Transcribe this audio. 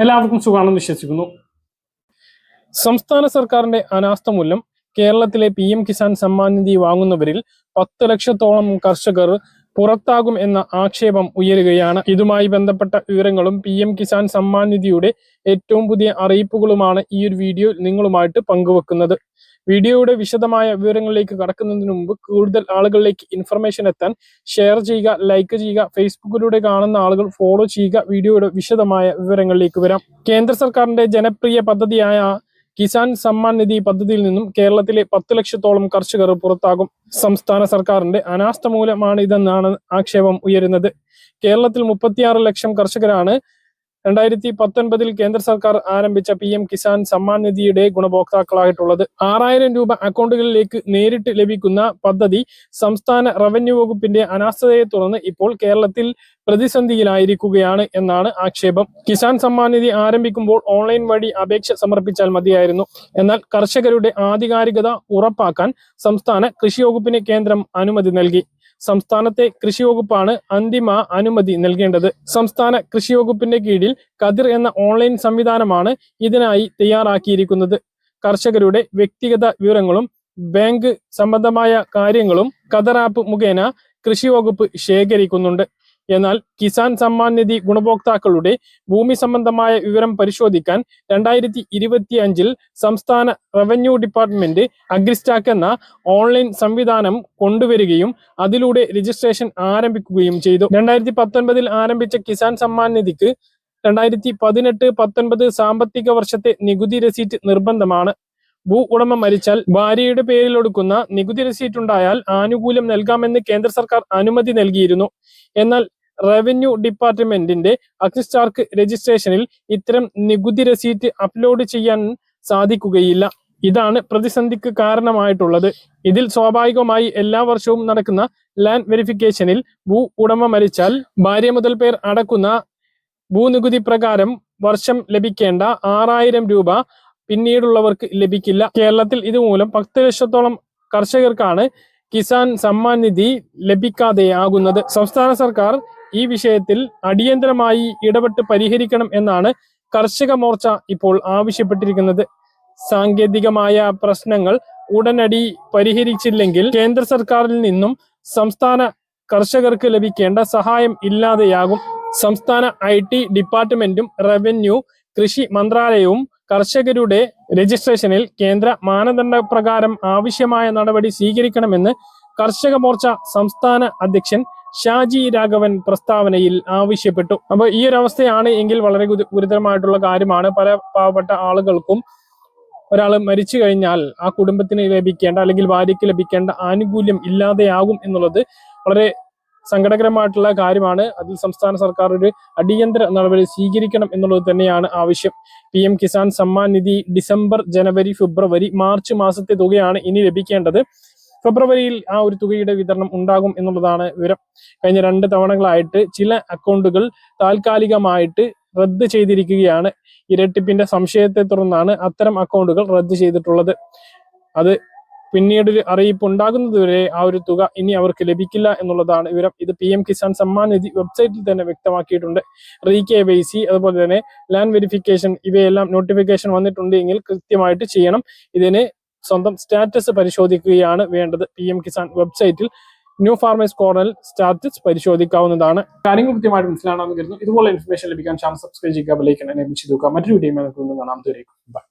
എല്ലാവർക്കും സുഖാണെന്ന് വിശ്വസിക്കുന്നു. സംസ്ഥാന സർക്കാരിന്റെ അനാസ്ഥ മൂലം കേരളത്തിലെ PM കിസാൻ സമ്മാൻ നിധി വാങ്ങുന്നവരിൽ 10 ലക്ഷത്തോളം കർഷകർ പുറത്താകും എന്ന ആക്ഷേപം ഉയരുകയാണ്. ഇതുമായി ബന്ധപ്പെട്ട വിവരങ്ങളും PM കിസാൻ സമ്മാൻ നിധിയുടെ ഏറ്റവും പുതിയ അറിയിപ്പുകളുമാണ് ഈ ഒരു വീഡിയോയിൽ നിങ്ങളുമായിട്ട് പങ്കുവെക്കുന്നത്. വീഡിയോയുടെ വിശദമായ വിവരങ്ങളിലേക്ക് കടക്കുന്നതിന് മുമ്പ് കൂടുതൽ ആളുകളിലേക്ക് ഇൻഫർമേഷൻ എത്താൻ ഷെയർ ചെയ്യുക, ലൈക്ക് ചെയ്യുക, ഫേസ്ബുക്കിലൂടെ കാണുന്ന ആളുകൾ ഫോളോ ചെയ്യുക. വീഡിയോയുടെ വിശദമായ വിവരങ്ങളിലേക്ക് വരാം. കേന്ദ്ര സർക്കാരിന്റെ ജനപ്രിയ പദ്ധതിയായ കിസാൻ സമ്മാൻ നിധി പദ്ധതിയിൽ നിന്നും കേരളത്തിലെ 10 ലക്ഷത്തോളം കർഷകർ പുറത്താകും. സംസ്ഥാന സർക്കാരിന്റെ അനാസ്ഥ മൂലമാണ് ഇതെന്നാണ് ആക്ഷേപം ഉയരുന്നത്. കേരളത്തിൽ 36 ലക്ഷം കർഷകരാണ് 2019 കേന്ദ്ര സർക്കാർ ആരംഭിച്ച PM കിസാൻ സമ്മാൻ നിധിയുടെ ഗുണഭോക്താക്കളായിട്ടുള്ളത്. 6000 രൂപ അക്കൗണ്ടുകളിലേക്ക് നേരിട്ട് ലഭിക്കുന്ന പദ്ധതി സംസ്ഥാന റവന്യൂ വകുപ്പിന്റെ അനാസ്ഥതയെ തുടർന്ന് ഇപ്പോൾ കേരളത്തിൽ പ്രതിസന്ധിയിലായിരിക്കുകയാണ് എന്നാണ് ആക്ഷേപം. കിസാൻ സമ്മാൻ നിധി ആരംഭിക്കുമ്പോൾ ഓൺലൈൻ വഴി അപേക്ഷ സമർപ്പിച്ചാൽ മതിയായിരുന്നു. എന്നാൽ കർഷകരുടെ ആധികാരികത ഉറപ്പാക്കാൻ സംസ്ഥാന കൃഷി വകുപ്പിന് കേന്ദ്രം അനുമതി നൽകി. സംസ്ഥാനത്തെ കൃഷി വകുപ്പാണ് അന്തിമ അനുമതി നൽകേണ്ടത്. സംസ്ഥാന കൃഷി വകുപ്പിന്റെ കീഴിൽ കതിർ എന്ന ഓൺലൈൻ സംവിധാനമാണ് ഇതിനായി തയ്യാറാക്കിയിരിക്കുന്നത്. കർഷകരുടെ വ്യക്തിഗത വിവരങ്ങളും ബാങ്ക് സംബന്ധമായ കാര്യങ്ങളും കതർ ആപ്പ് മുഖേന കൃഷി വകുപ്പ് ശേഖരിക്കുന്നുണ്ട്. എന്നാൽ കിസാൻ സമ്മാൻ നിധി ഗുണഭോക്താക്കളുടെ ഭൂമി സംബന്ധമായ വിവരം പരിശോധിക്കാൻ 2025 സംസ്ഥാന റവന്യൂ ഡിപ്പാർട്ട്മെന്റ് അഗ്രിസ്റ്റാക്ക് എന്ന ഓൺലൈൻ സംവിധാനം കൊണ്ടുവരികയും അതിലൂടെ രജിസ്ട്രേഷൻ ആരംഭിക്കുകയും ചെയ്തു. 2019 ആരംഭിച്ച കിസാൻ സമ്മാൻ നിധിക്ക് 2018-19 സാമ്പത്തിക വർഷത്തെ നികുതി രസീറ്റ് നിർബന്ധമാണ്. ഭൂ ഉടമ മരിച്ചാൽ ഭാര്യയുടെ പേരിലെടുക്കുന്ന നികുതി രസീറ്റ് ഉണ്ടായാൽ ആനുകൂല്യം നൽകാമെന്ന് കേന്ദ്ര സർക്കാർ അനുമതി നൽകിയിരുന്നു. എന്നാൽ റവന്യൂ ഡിപ്പാർട്ട്മെന്റിന്റെ അഗ്രിസ്റ്റാർക്ക് രജിസ്ട്രേഷനിൽ ഇത്തരം നികുതി രസീറ്റ് അപ്ലോഡ് ചെയ്യാൻ സാധിക്കുകയില്ല. ഇതാണ് പ്രതിസന്ധിക്ക് കാരണമായിട്ടുള്ളത്. ഇതിൽ സ്വാഭാവികമായി എല്ലാ വർഷവും നടക്കുന്ന ലാൻഡ് വെരിഫിക്കേഷനിൽ ഭൂ ഉടമ മരിച്ചാൽ ഭാര്യ മുതൽ പേർ അടക്കുന്ന ഭൂനികുതി പ്രകാരം വർഷം ലഭിക്കേണ്ട 6000 രൂപ പിന്നീടുള്ളവർക്ക് ലഭിക്കില്ല. കേരളത്തിൽ ഇതുമൂലം 10 ലക്ഷത്തോളം കർഷകർക്കാണ് കിസാൻ സമ്മാൻ നിധി ലഭിക്കാതെയാകുന്നത്. സംസ്ഥാന സർക്കാർ ഈ വിഷയത്തിൽ അടിയന്തരമായി ഇടപെട്ട് പരിഹരിക്കണം എന്നാണ് കർഷക മോർച്ച ഇപ്പോൾ ആവശ്യപ്പെട്ടിരിക്കുന്നത്. സാങ്കേതികമായ പ്രശ്നങ്ങൾ ഉടനടി പരിഹരിച്ചില്ലെങ്കിൽ കേന്ദ്ര സർക്കാരിൽ നിന്നും സംസ്ഥാന കർഷകർക്ക് ലഭിക്കേണ്ട സഹായം ഇല്ലാതെയാകും. സംസ്ഥാന IT ഡിപ്പാർട്ട്മെന്റും റവന്യൂ കൃഷി മന്ത്രാലയവും കർഷകരുടെ രജിസ്ട്രേഷനിൽ കേന്ദ്ര മാനദണ്ഡ പ്രകാരം ആവശ്യമായ നടപടി സ്വീകരിക്കണമെന്ന് കർഷക മോർച്ച സംസ്ഥാന അധ്യക്ഷൻ ഷാജി രാഘവൻ പ്രസ്താവനയിൽ ആവശ്യപ്പെട്ടു. അപ്പോൾ ഈ ഒരു അവസ്ഥയാണ് എങ്കിൽ വളരെ ഗുരുതരമായിട്ടുള്ള കാര്യമാണ്. പല പാവപ്പെട്ട ആളുകൾക്കും ഒരാൾ മരിച്ചു കഴിഞ്ഞാൽ ആ കുടുംബത്തിന് ലഭിക്കേണ്ട അല്ലെങ്കിൽ ഭാര്യയ്ക്ക് ലഭിക്കേണ്ട ആനുകൂല്യം ഇല്ലാതെയാകും എന്നുള്ളത് വളരെ സങ്കടകരമായിട്ടുള്ള കാര്യമാണ്. അതിൽ സംസ്ഥാന സർക്കാർ ഒരു അടിയന്തര നടപടി സ്വീകരിക്കണം എന്നുള്ളത് തന്നെയാണ് ആവശ്യം. PM കിസാൻ സമ്മാൻ നിധി ഡിസംബർ, ജനുവരി, ഫെബ്രുവരി, മാർച്ച് മാസത്തെ തുകയാണ് ഇനി ലഭിക്കേണ്ടത്. ഫെബ്രുവരിയിൽ ആ ഒരു തുകയുടെ വിതരണം ഉണ്ടാകും എന്നുള്ളതാണ് വിവരം. കഴിഞ്ഞ 2 തവണകളായിട്ട് ചില അക്കൗണ്ടുകൾ താൽക്കാലികമായിട്ട് റദ്ദ് ചെയ്തിരിക്കുകയാണ്. ഇരട്ടിപ്പിന്റെ സംശയത്തെ തുടർന്നാണ് അത്തരം അക്കൗണ്ടുകൾ റദ്ദ് ചെയ്തിട്ടുള്ളത്. അത് പിന്നീടൊരു അറിയിപ്പ് ഉണ്ടാകുന്നതുവരെ ആ ഒരു തുക ഇനി അവർക്ക് ലഭിക്കില്ല എന്നുള്ളതാണ് വിവരം. ഇത് PM കിസാൻ സമ്മാൻ നിധി വെബ്സൈറ്റിൽ തന്നെ വ്യക്തമാക്കിയിട്ടുണ്ട്. KYC അതുപോലെ തന്നെ ലാൻഡ് വെരിഫിക്കേഷൻ ഇവയെല്ലാം നോട്ടിഫിക്കേഷൻ വന്നിട്ടുണ്ട് എങ്കിൽ കൃത്യമായിട്ട് ചെയ്യണം. ഇതിന് സ്വന്തം സ്റ്റാറ്റസ് പരിശോധിക്കുകയാണ് വേണ്ടത്. PM കിസാൻ വെബ്സൈറ്റിൽ ന്യൂ ഫാർമേഴ്സ് കോർണറിൽ സ്റ്റാറ്റസ് പരിശോധിക്കാവുന്നതാണ്. കാര്യങ്ങൾ കൃത്യമായിട്ട് മനസ്സിലാണെന്ന് കരുതുന്നു. ഇതുപോലെ ഇൻഫർമേഷൻ ലഭിക്കാൻ ചാനൽ സബ്സ്ക്രൈബ് ചെയ്യുക, ബെൽ ഐക്കൺ എനേബിൾ ചെയ്ത് വെക്കുക. മറ്റൊരു വീഡിയോ കാണാം. ബൈ.